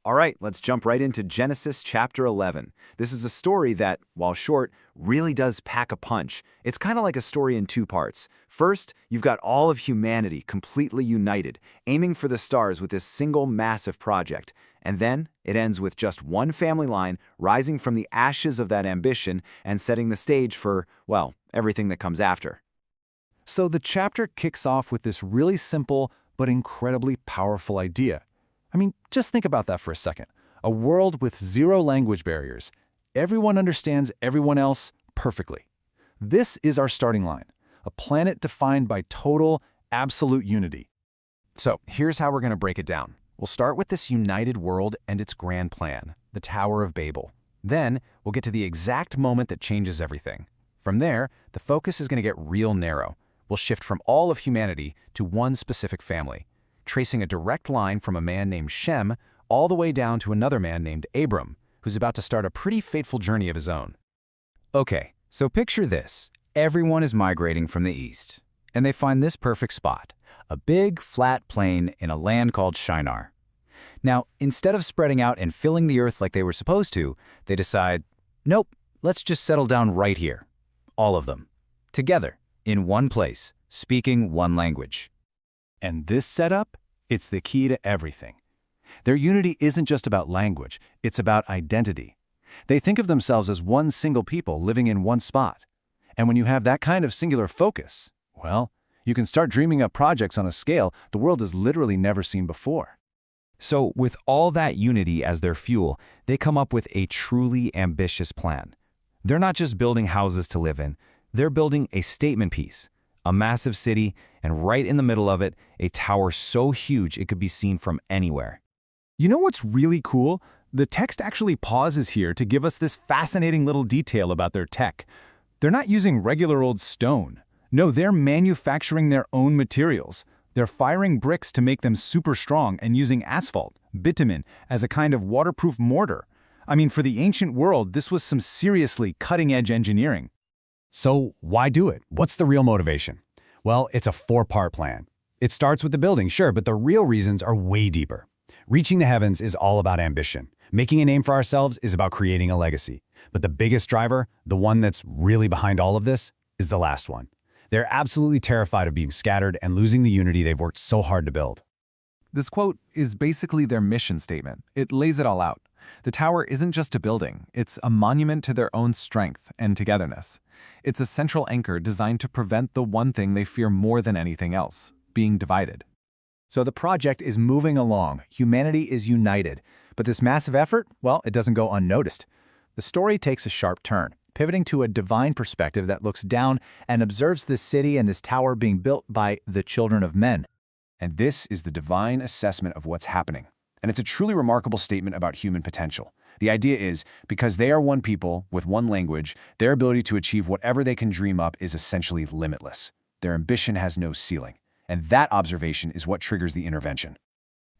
All right, let's jump right into Genesis chapter 11. This is a story that, while short, really does pack a punch. It's kind of like a story in two parts. First, you've got all of humanity completely united, aiming for the stars with this single massive project. And then, it ends with just one family line rising from the ashes of that ambition and setting the stage for, well, everything that comes after. So the chapter kicks off with this really simple but incredibly powerful idea. I mean, just think about that for a second. A world with zero language barriers. Everyone understands everyone else perfectly. This is our starting line, a planet defined by total, absolute unity. So here's how we're going to break it down. We'll start with this united world and its grand plan, the Tower of Babel. Then we'll get to the exact moment that changes everything. From there, the focus is going to get real narrow. We'll shift from all of humanity to one specific family, tracing a direct line from a man named Shem all the way down to another man named Abram, who's about to start a pretty fateful journey of his own. Okay, so picture this. Everyone is migrating from the east, and they find this perfect spot, a big, flat plain in a land called Shinar. Now, instead of spreading out and filling the earth like they were supposed to, they decide, nope, let's just settle down right here. All of them. Together, in one place, speaking one language. And this setup, it's the key to everything. Their unity isn't just about language, it's about identity. They think of themselves as one single people living in one spot. And when you have that kind of singular focus, well, you can start dreaming up projects on a scale the world has literally never seen before. So, with all that unity as their fuel, they come up with a truly ambitious plan. They're not just building houses to live in, they're building a statement piece. A massive city, and right in the middle of it, a tower so huge it could be seen from anywhere. You know what's really cool? The text actually pauses here to give us this fascinating little detail about their tech. They're not using regular old stone. No, they're manufacturing their own materials. They're firing bricks to make them super strong and using asphalt, bitumen, as a kind of waterproof mortar. I mean, for the ancient world, this was some seriously cutting-edge engineering. So why do it? What's the real motivation? Well, it's a four-part plan. It starts with the building, sure, but the real reasons are way deeper. Reaching the heavens is all about ambition. Making a name for ourselves is about creating a legacy. But the biggest driver, the one that's really behind all of this, is the last one. They're absolutely terrified of being scattered and losing the unity they've worked so hard to build. This quote is basically their mission statement. It lays it all out. The tower isn't just a building, it's a monument to their own strength and togetherness. It's a central anchor designed to prevent the one thing they fear more than anything else, being divided. So the project is moving along, humanity is united, but this massive effort, well, it doesn't go unnoticed. The story takes a sharp turn, pivoting to a divine perspective that looks down and observes this city and this tower being built by the children of men. And this is the divine assessment of what's happening. And it's a truly remarkable statement about human potential. The idea is, because they are one people with one language, their ability to achieve whatever they can dream up is essentially limitless. Their ambition has no ceiling. And that observation is what triggers the intervention.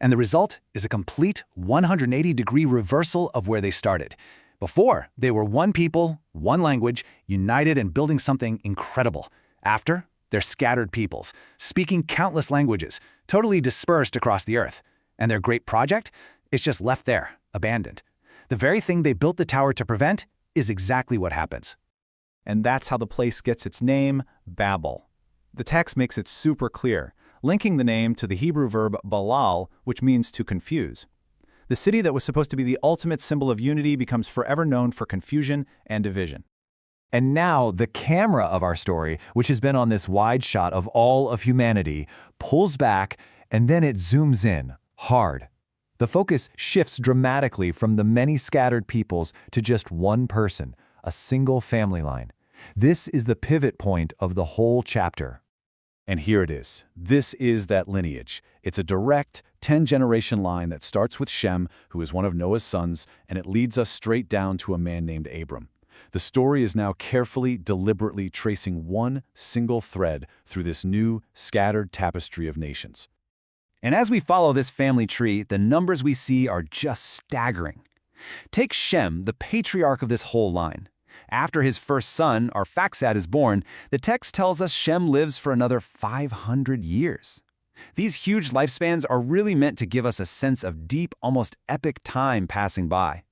And the result is a complete 180-degree reversal of where they started. Before, they were one people, one language, united and building something incredible. After, they're scattered peoples, speaking countless languages, totally dispersed across the earth. And their great project is just left there, abandoned. The very thing they built the tower to prevent is exactly what happens. And that's how the place gets its name, Babel. The text makes it super clear, linking the name to the Hebrew verb balal, which means to confuse. The city that was supposed to be the ultimate symbol of unity becomes forever known for confusion and division. And now the camera of our story, which has been on this wide shot of all of humanity, pulls back and then it zooms in, hard. The focus shifts dramatically from the many scattered peoples to just one person, a single family line. This is the pivot point of the whole chapter. And here it is. This is that lineage. It's a direct 10-generation line that starts with Shem, who is one of Noah's sons, and it leads us straight down to a man named Abram. The story is now carefully, deliberately tracing one single thread through this new, scattered tapestry of nations. And as we follow this family tree, the numbers we see are just staggering. Take Shem, the patriarch of this whole line. After his first son, Arphaxad, is born, the text tells us Shem lives for another 500 years. These huge lifespans are really meant to give us a sense of deep, almost epic time passing by.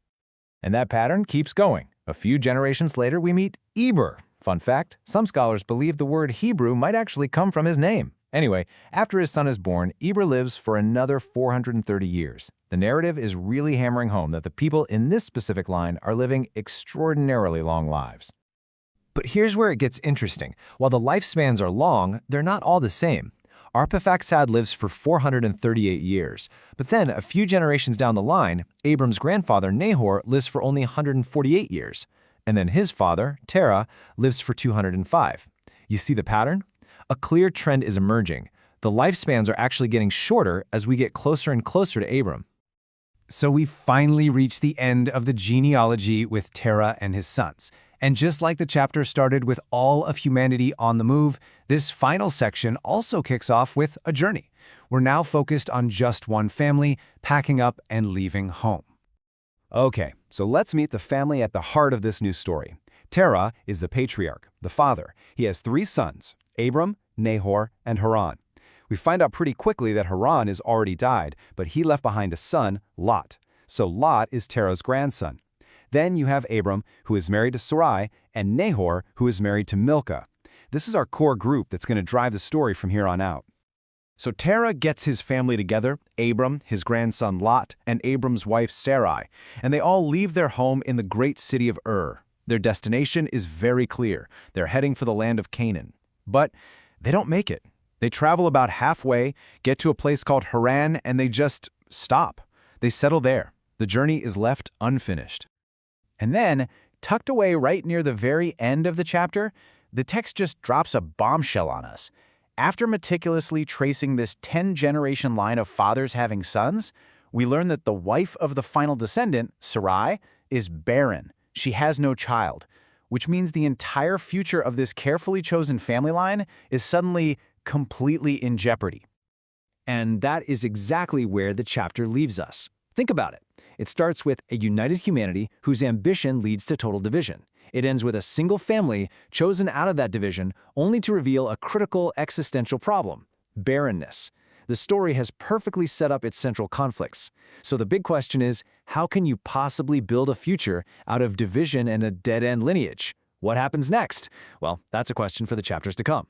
And that pattern keeps going. A few generations later, we meet Eber. Fun fact, some scholars believe the word Hebrew might actually come from his name. Anyway, after his son is born, Eber lives for another 430 years. The narrative is really hammering home that the people in this specific line are living extraordinarily long lives. But here's where it gets interesting. While the lifespans are long, they're not all the same. Arphaxad lives for 438 years. But then, a few generations down the line, Abram's grandfather Nahor lives for only 148 years. And then his father, Terah, lives for 205. You see the pattern? A clear trend is emerging. The lifespans are actually getting shorter as we get closer and closer to Abram. So we finally reach the end of the genealogy with Terah and his sons. And just like the chapter started with all of humanity on the move, this final section also kicks off with a journey. We're now focused on just one family, packing up and leaving home. Okay, so let's meet the family at the heart of this new story. Terah is the patriarch, the father. He has 3 sons, Abram, Nahor, and Haran. We find out pretty quickly that Haran has already died, but he left behind a son, Lot. So Lot is Terah's grandson. Then you have Abram, who is married to Sarai, and Nahor, who is married to Milcah. This is our core group that's going to drive the story from here on out. So Terah gets his family together, Abram, his grandson Lot, and Abram's wife Sarai, and they all leave their home in the great city of Ur. Their destination is very clear. They're heading for the land of Canaan. But they don't make it. They travel about halfway, get to a place called Haran, and they just stop. They settle there. The journey is left unfinished. And then, tucked away right near the very end of the chapter, the text just drops a bombshell on us. After meticulously tracing this 10-generation line of fathers having sons, we learn that the wife of the final descendant, Sarai, is barren. She has no child, which means the entire future of this carefully chosen family line is suddenly completely in jeopardy. And that is exactly where the chapter leaves us. Think about it. It starts with a united humanity whose ambition leads to total division. It ends with a single family chosen out of that division only to reveal a critical existential problem: barrenness. The story has perfectly set up its central conflicts. So the big question is, how can you possibly build a future out of division and a dead-end lineage? What happens next? Well, that's a question for the chapters to come.